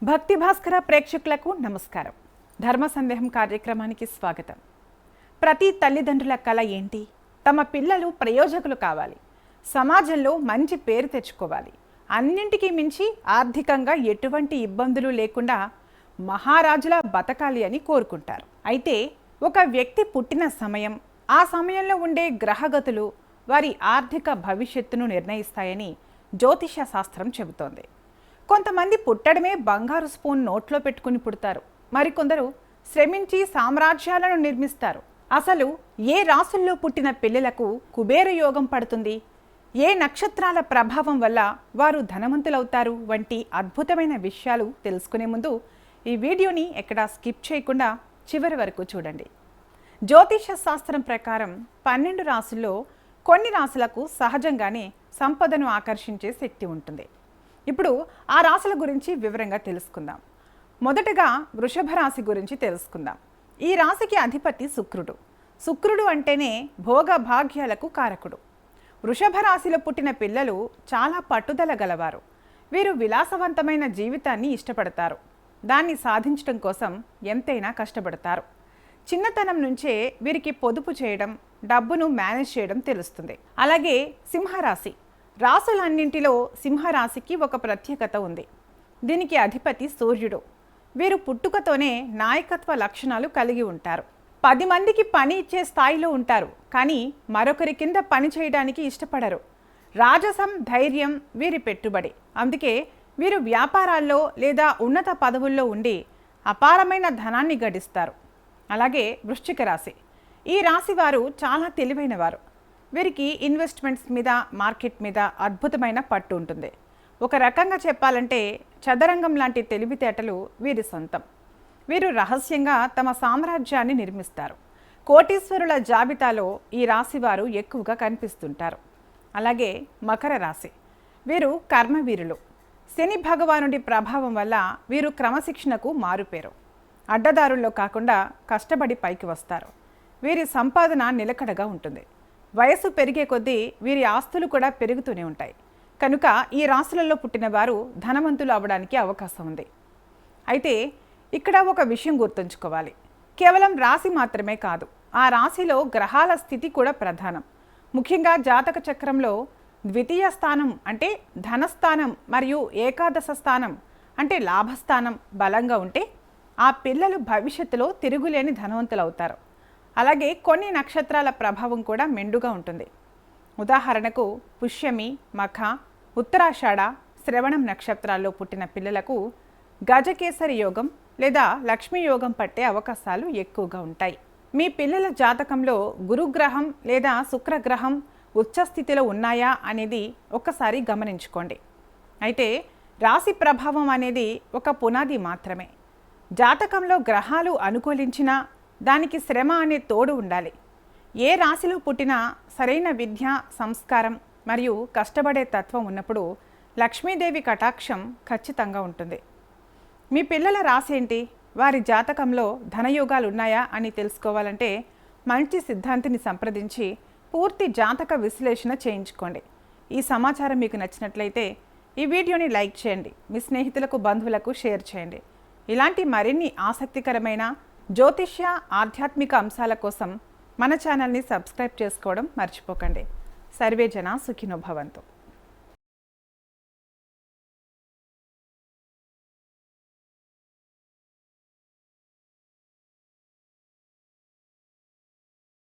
భక్తి భాస్కర ప్రేక్షకులకు నమస్కారం. ధర్మ సందేహం కార్యక్రమానికి స్వాగతం. ప్రతి తల్లిదండ్రుల కల ఏంటి? తమ పిల్లలు ప్రయోజకులు కావాలి, సమాజంలో మంచి పేరు తెచ్చుకోవాలి, అన్నింటికీ మించి ఆర్థికంగా ఎటువంటి ఇబ్బందులు లేకుండా మహారాజులా బతకాలి అని కోరుకుంటారు. అయితే ఒక వ్యక్తి పుట్టిన సమయం, ఆ సమయంలో ఉండే గ్రహగతులు వారి ఆర్థిక భవిష్యత్తును నిర్ణయిస్తాయని జ్యోతిష శాస్త్రం చెబుతోంది. కొంతమంది పుట్టడమే బంగారు స్పూన్ నోట్లో పెట్టుకుని పుడతారు, మరికొందరు శ్రమించి సామ్రాజ్యాలను నిర్మిస్తారు. అసలు ఏ రాసుల్లో పుట్టిన పిల్లలకు కుబేర యోగం పడుతుంది, ఏ నక్షత్రాల ప్రభావం వల్ల వారు ధనవంతులవుతారు వంటి అద్భుతమైన విషయాలు తెలుసుకునే ముందు ఈ వీడియోని ఎక్కడా స్కిప్ చేయకుండా చివరి వరకు చూడండి. జ్యోతిష శాస్త్రం ప్రకారం 12 రాసుల్లో కొన్ని రాసులకు సహజంగానే సంపదను ఆకర్షించే శక్తి ఉంటుంది. ఇప్పుడు ఆ రాశుల గురించి వివరంగా తెలుసుకుందాం. మొదటగా వృషభ రాశి గురించి తెలుసుకుందాం. ఈ రాశికి అధిపతి శుక్రుడు. శుక్రుడు అంటేనే భోగ భాగ్యాలకు కారకుడు. వృషభ రాశిలో పుట్టిన పిల్లలు చాలా పట్టుదల గలవారు. వీరు విలాసవంతమైన జీవితాన్ని ఇష్టపడతారు. దాన్ని సాధించడం కోసం ఎంతైనా కష్టపడతారు. చిన్నతనం నుంచే వీరికి పొదుపు చేయడం, డబ్బును మేనేజ్ చేయడం తెలుస్తుంది. అలాగే సింహరాశి. రాసులన్నింటిలో సింహరాశికి ఒక ప్రత్యేకత ఉంది. దీనికి అధిపతి సూర్యుడు. వీరు పుట్టుకతోనే నాయకత్వ లక్షణాలు కలిగి ఉంటారు. 10 మందికి పని ఇచ్చే స్థాయిలో ఉంటారు, కానీ మరొకరి కింద పని చేయడానికి ఇష్టపడరు. రాజసం, ధైర్యం వీరి పెట్టుబడి. అందుకే వీరు వ్యాపారాల్లో లేదా ఉన్నత పదవుల్లో ఉండి అపారమైన ధనాన్ని గడిస్తారు. అలాగే వృశ్చిక రాశి. ఈ రాశి వారు చాలా తెలివైన వారు. వీరికి ఇన్వెస్ట్మెంట్స్ మీద, మార్కెట్ మీద అద్భుతమైన పట్టు ఉంటుంది. ఒక రకంగా చెప్పాలంటే చదరంగం లాంటి తెలివితేటలు వీరి సొంతం. వీరు రహస్యంగా తమ సామ్రాజ్యాన్ని నిర్మిస్తారు. కోటీశ్వరుల జాబితాలో ఈ రాశి వారు ఎక్కువగా కనిపిస్తుంటారు. అలాగే మకర రాశి. వీరు కర్మవీరులు. శని భగవానుడి ప్రభావం వల్ల వీరు క్రమశిక్షణకు మారుపేరు. అడ్డదారుల్లో కాకుండా కష్టపడి పైకి వస్తారు. వీరి సంపాదన నిలకడగా ఉంటుంది. వయసు పెరిగే కొద్దీ వీరి ఆస్తులు కూడా పెరుగుతూనే ఉంటాయి. కనుక ఈ రాశులలో పుట్టిన వారు ధనవంతులు అవ్వడానికి అవకాశం ఉంది. అయితే ఇక్కడ ఒక విషయం గుర్తుంచుకోవాలి. కేవలం రాశి మాత్రమే కాదు, ఆ రాశిలో గ్రహాల స్థితి కూడా ప్రధానం. ముఖ్యంగా జాతక చక్రంలో ద్వితీయ స్థానం అంటే ధనస్థానం మరియు ఏకాదశ స్థానం అంటే లాభస్థానం బలంగా ఉంటే ఆ పిల్లలు భవిష్యత్తులో తిరుగులేని ధనవంతులు అవుతారు. అలాగే కొన్ని నక్షత్రాల ప్రభావం కూడా మెండుగా ఉంటుంది. ఉదాహరణకు పుష్యమి, మఖ, ఉత్తరాషాఢ, శ్రవణం నక్షత్రాల్లో పుట్టిన పిల్లలకు గజకేసరి యోగం లేదా లక్ష్మీ యోగం పట్టే అవకాశాలు ఎక్కువగా ఉంటాయి. మీ పిల్లల జాతకంలో గురుగ్రహం లేదా శుక్రగ్రహం ఉచ్చస్థితిలో ఉన్నాయా అనేది ఒక్కసారి గమనించుకోండి. అయితే రాశి ప్రభావం అనేది ఒక పునాది మాత్రమే. జాతకంలో గ్రహాలు అనుకూలించినా దానికి శ్రమ అనే తోడు ఉండాలి. ఏ రాశిలో పుట్టినా సరైన విద్య, సంస్కారం మరియు కష్టపడే తత్వం ఉన్నప్పుడు లక్ష్మీదేవి కటాక్షం ఖచ్చితంగా ఉంటుంది. మీ పిల్లల రాశి ఏంటి, వారి జాతకంలో ధనయోగాలు ఉన్నాయా అని తెలుసుకోవాలంటే మంచి సిద్ధాంతిని సంప్రదించి పూర్తి జాతక విశ్లేషణ చేయించుకోండి. ఈ సమాచారం మీకు నచ్చినట్లయితే ఈ వీడియోని లైక్ చేయండి, మీ స్నేహితులకు, బంధువులకు షేర్ చేయండి. ఇలాంటి మరిన్ని ఆసక్తికరమైన జ్యోతిష్య, ఆధ్యాత్మిక అంశాల కోసం మన ఛానల్ని సబ్స్క్రైబ్ చేసుకోవడం మర్చిపోకండి. సర్వే జన సుఖినో భవంతు.